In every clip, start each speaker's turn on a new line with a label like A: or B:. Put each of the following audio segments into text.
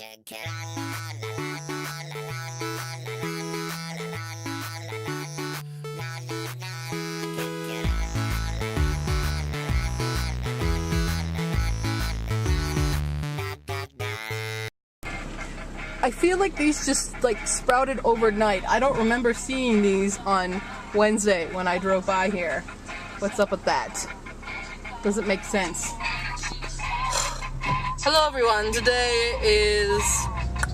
A: I feel like these just sprouted overnight. I don't remember seeing these on Wednesday when I drove by here. What's up with that? Doesn't make sense. Hello everyone, today is,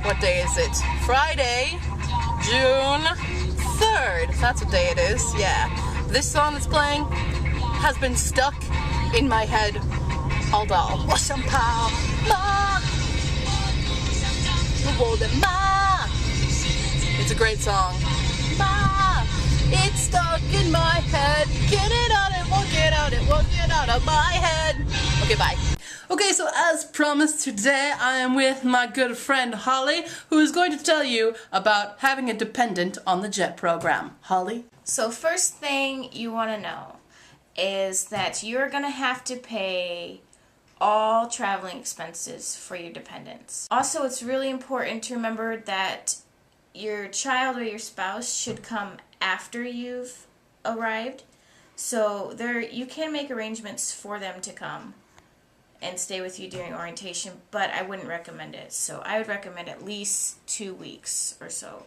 A: what day is it? Friday, June 3rd. That's what day it is, yeah. This song that's playing has been stuck in my head all day. It's a great song. It's stuck in my head. Get it out, it won't get out, it won't get out of my head. Okay, bye. Okay, so as promised today, I am with my good friend Holly, who is going to tell you about having a dependent on the JET program. Holly?
B: So first thing you want to know is that you're going to have to pay all traveling expenses for your dependents. Also, it's really important to remember that your child or your spouse should come after you've arrived. So you can make arrangements for them to come and stay with you during orientation, but I wouldn't recommend it. So I would recommend at least 2 weeks or so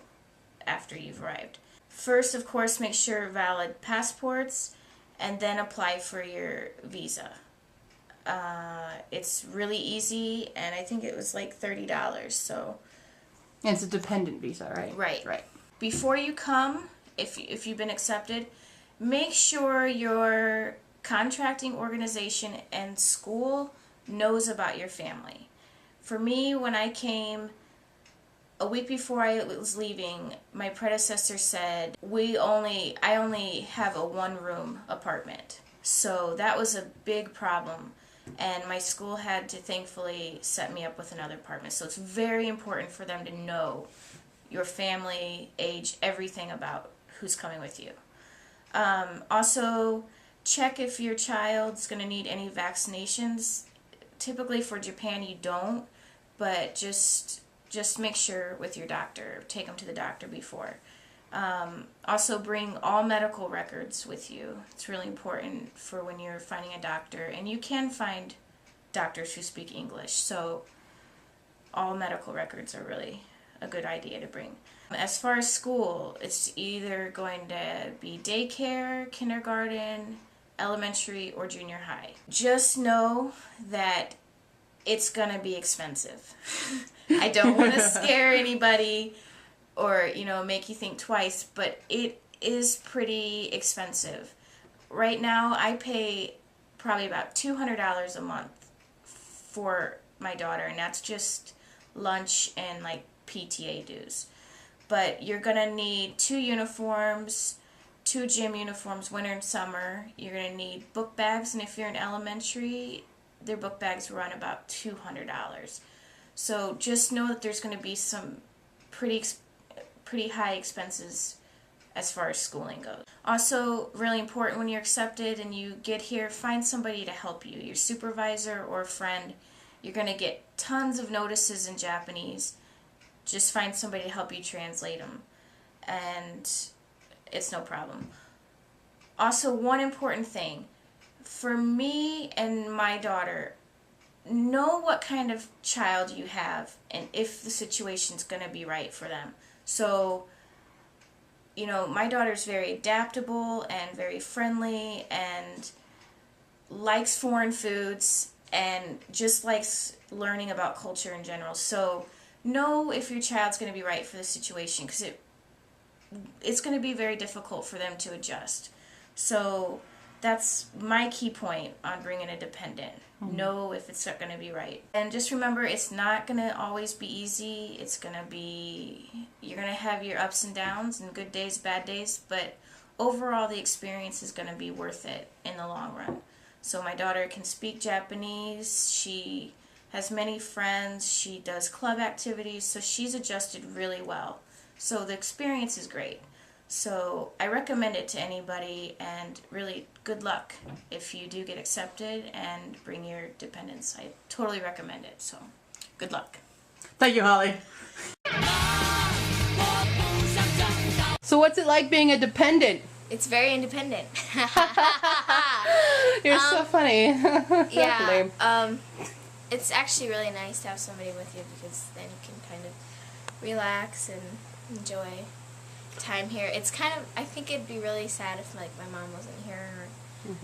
B: after you've arrived. First, of course, make sure valid passports, and then apply for your visa. It's really easy, and I think it was like $30. So,
A: and it's a dependent visa, right?
B: Right. Before you come, if you've been accepted, make sure your contracting organization and school knows about your family. For me, when I came, a week before I was leaving, my predecessor said, I only have a one-room apartment. So that was a big problem. And my school had to thankfully set me up with another apartment. So it's very important for them to know your family, age, everything about who's coming with you. Also, check if your child's going to need any vaccinations. Typically for Japan you don't, but just make sure with your doctor. Take them to the doctor before. Also bring all medical records with you. It's really important for when you're finding a doctor, and you can find doctors who speak English, so all medical records are really a good idea to bring. As far as school, it's either going to be daycare, kindergarten, elementary, or junior high. Just know that it's gonna be expensive. I don't want to scare anybody or make you think twice, but it is pretty expensive. Right now I pay probably about $200 a month for my daughter, and that's just lunch and like PTA dues. But you're gonna need 2 uniforms, 2 gym uniforms, winter and summer. You're gonna need book bags, and if you're in elementary, their book bags run about $200. So just know that there's gonna be some pretty high expenses as far as schooling goes. Also, really important, when you're accepted and you get here, find somebody to help you, your supervisor or friend. You're going to get tons of notices in Japanese. Just find somebody to help you translate them, and it's no problem. Also, one important thing, for me and my daughter, know what kind of child you have and if the situation's going to be right for them. So, my daughter's very adaptable and very friendly and likes foreign foods and just likes learning about culture in general. So, know if your child's going to be right for the situation, because it's going to be very difficult for them to adjust. So, that's my key point on bringing a dependent. Know if it's going to be right. And just remember, it's not going to always be easy. You're going to have your ups and downs and good days, bad days, but overall the experience is going to be worth it in the long run. So my daughter can speak Japanese. She has many friends. She does club activities, so she's adjusted really well. So the experience is great. So I recommend it to anybody, and really good luck if you do get accepted and bring your dependents. I totally recommend it, so good luck.
A: Thank you, Holly. So what's it like being a dependent?
B: It's very independent.
A: You're so funny.
B: Yeah.
A: Lame.
B: It's actually really nice to have somebody with you because then you can kind of relax and enjoy time here. It's kind of, I think it'd be really sad if like my mom wasn't here or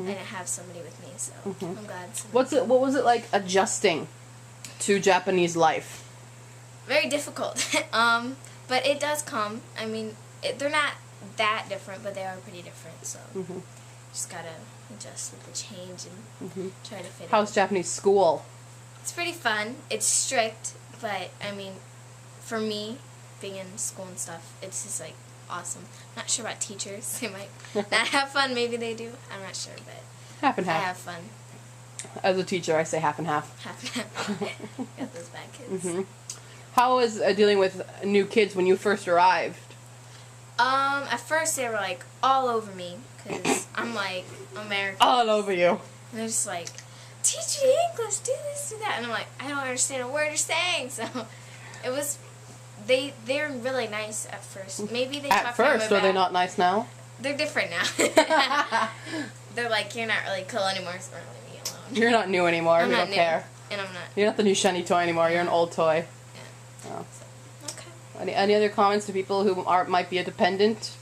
B: I didn't have somebody with me, so I'm glad.
A: What was it like adjusting to Japanese life?
B: Very difficult. But it does come. I mean, they're not that different, but they are pretty different, so just gotta adjust with the change and try to fit
A: How's
B: in.
A: Japanese school?
B: It's pretty fun. It's strict, but I mean, for me, being in school and stuff, it's just like awesome. Not sure about teachers. They might not have fun. Maybe they do. I'm not sure, but
A: Half and
B: I
A: half.
B: have fun.
A: As a teacher, I say half and half.
B: Half and half. Got those bad kids.
A: How was dealing with new kids when you first arrived?
B: At first they were like all over me because I'm like American.
A: All over you.
B: And they're just like, teach me English, do this, do that. And I'm like, I don't understand a word you're saying. So it was, they're really nice at first. Maybe they
A: At first, are they not nice now?
B: They're different now. They're like, you're not really cool anymore, so leave me alone.
A: You're not new anymore.
B: I'm
A: We
B: not
A: don't
B: new,
A: care.
B: and I'm not.
A: You're not the new shiny toy anymore. You're an old toy.
B: Yeah.
A: Oh.
B: Okay.
A: Any other comments to people who might be a dependent?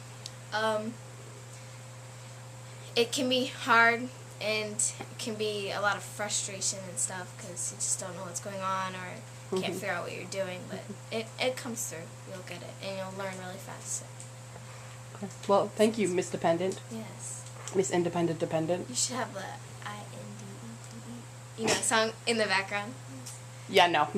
B: It can be hard and it can be a lot of frustration and stuff because you just don't know what's going on or can't figure out what you're doing, but it comes through. You'll get it and you'll learn really fast. So.
A: Well, thank you, Miss Dependent.
B: Yes.
A: Miss Independent Dependent.
B: You should have the INDEPE, you know, song in the background.
A: Yeah, no.